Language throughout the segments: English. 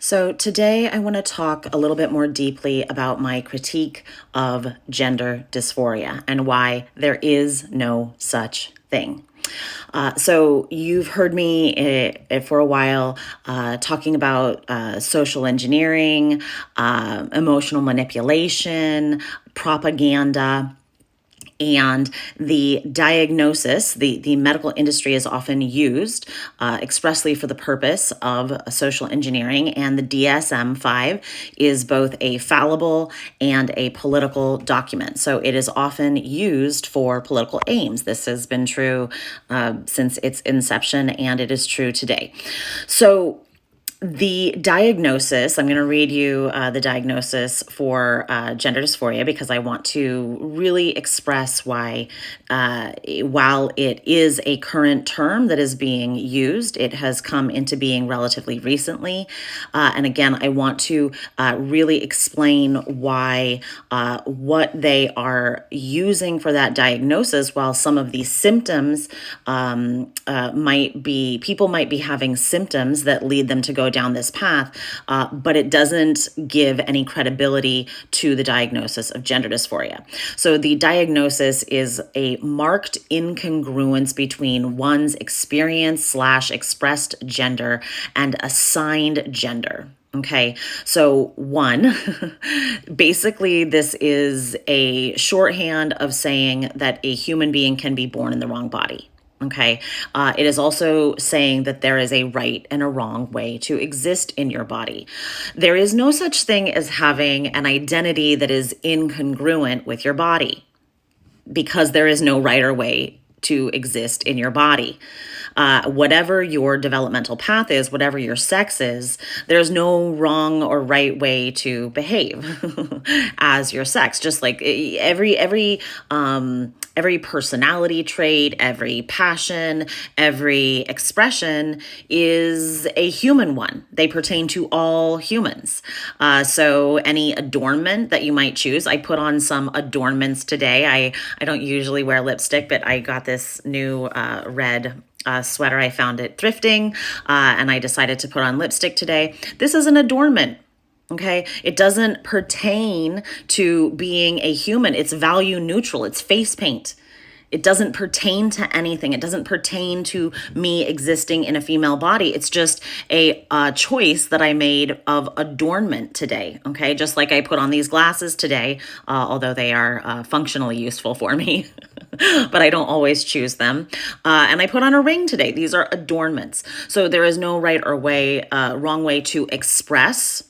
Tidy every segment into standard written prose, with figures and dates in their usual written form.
So today I want to talk a little bit more deeply about my critique of gender dysphoria and why there is no such thing. So you've heard me for a while talking about social engineering, emotional manipulation, propaganda. And the diagnosis, the medical industry is often used expressly for the purpose of social engineering. And the DSM5 is both a fallible and a political document. So it is often used for political aims. This has been true since its inception, and it is true today. So the diagnosis, I'm going to read you the diagnosis for gender dysphoria because I want to really express why, while it is a current term that is being used, it has come into being relatively recently. And again, I want to really explain why what they are using for that diagnosis, while some of these symptoms people might be having symptoms that lead them to go down this path, but it doesn't give any credibility to the diagnosis of gender dysphoria. So the diagnosis is a marked incongruence between one's experience/expressed gender and assigned gender. Okay, so one, basically this is a shorthand of saying that a human being can be born in the wrong body. Okay. It is also saying that there is a right and a wrong way to exist in your body. There is no such thing as having an identity that is incongruent with your body, because there is no right or way to exist in your body. Whatever your developmental path is, whatever your sex is, there's no wrong or right way to behave as your sex. Just like every personality trait, every passion, every expression is a human one. They pertain to all humans. So any adornment that you might choose, I put on some adornments today. I don't usually wear lipstick, but I got this new red sweater. I found it thrifting, and I decided to put on lipstick today. This is an adornment. Okay, it doesn't pertain to being a human. It's value neutral. It's face paint. It doesn't pertain to anything. It doesn't pertain to me existing in a female body. It's just a choice that I made of adornment today. Okay, just like I put on these glasses today, although they are functionally useful for me, but I don't always choose them. And I put on a ring today. These are adornments. So there is no right or wrong way to express.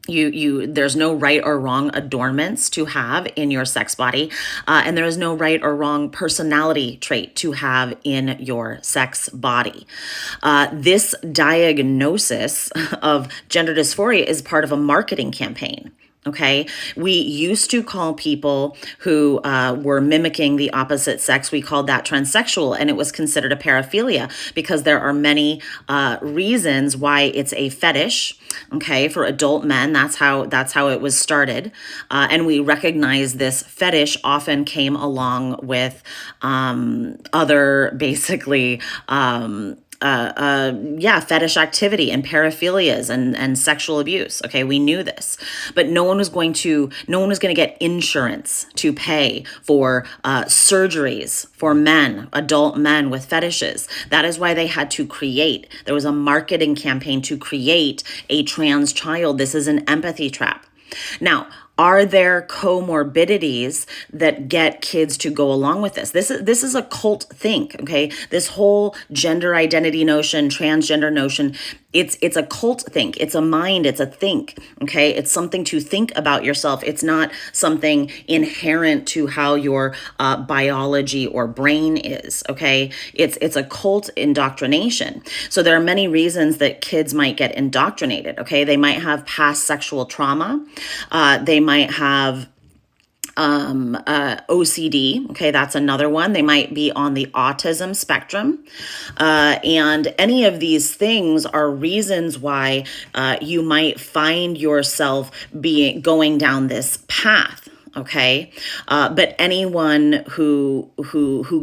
There's no right or wrong adornments to have in your sex body, and there is no right or wrong personality trait to have in your sex body. This diagnosis of gender dysphoria is part of a marketing campaign. Okay, we used to call people who were mimicking the opposite sex, we called that transsexual, and it was considered a paraphilia because there are many reasons why it's a fetish. Okay, for adult men, that's how it was started, and we recognize this fetish often came along with other basicly. Fetish activity and paraphilias and sexual abuse. Okay, we knew this, but no one was going to get insurance to pay for surgeries for men, adult men with fetishes. That is why they had to there was a marketing campaign to create a trans child. This is an empathy trap. Now, are there comorbidities that get kids to go along with this? This is a cult think, okay? This whole gender identity notion, transgender notion, it's a cult think. It's a mind, it's a think, okay? It's something to think about yourself. It's not something inherent to how your biology or brain is, okay? It's a cult indoctrination. So there are many reasons that kids might get indoctrinated, okay? They might have past sexual trauma. They might have OCD. Okay, that's another one. They might be on the autism spectrum. And any of these things are reasons why you might find yourself going down this path. Okay. But anyone who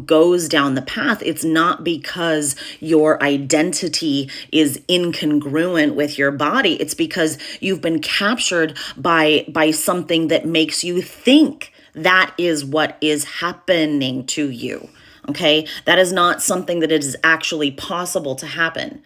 goes down the path, it's not because your identity is incongruent with your body. It's because you've been captured by something that makes you think that is what is happening to you. Okay. That is not something that is actually possible to happen.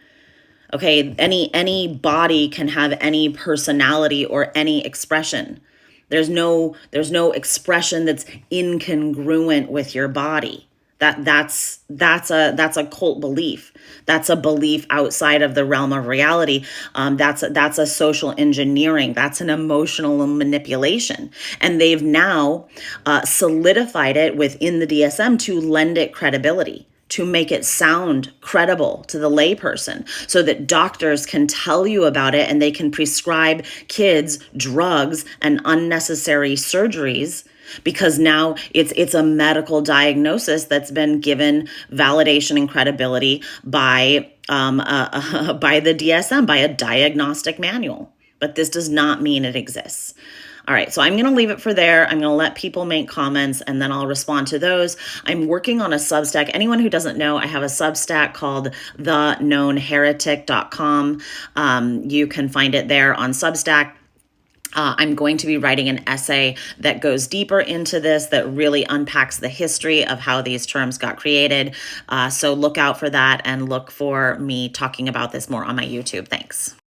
Okay, any body can have any personality or any expression. There's no expression that's incongruent with your body. That's a cult belief. That's a belief outside of the realm of reality. That's a social engineering. That's an emotional manipulation, and they've now solidified it within the DSM to lend it credibility, to make it sound credible to the layperson so that doctors can tell you about it and they can prescribe kids drugs and unnecessary surgeries because now it's a medical diagnosis that's been given validation and credibility by the DSM, by a diagnostic manual. But this does not mean it exists. All right, so I'm going to leave it for there. I'm going to let people make comments and then I'll respond to those. I'm working on a Substack. Anyone who doesn't know, I have a Substack called theknownheretic.com. You can find it there on Substack. I'm going to be writing an essay that goes deeper into this, that really unpacks the history of how these terms got created. So look out for that and look for me talking about this more on my YouTube. Thanks.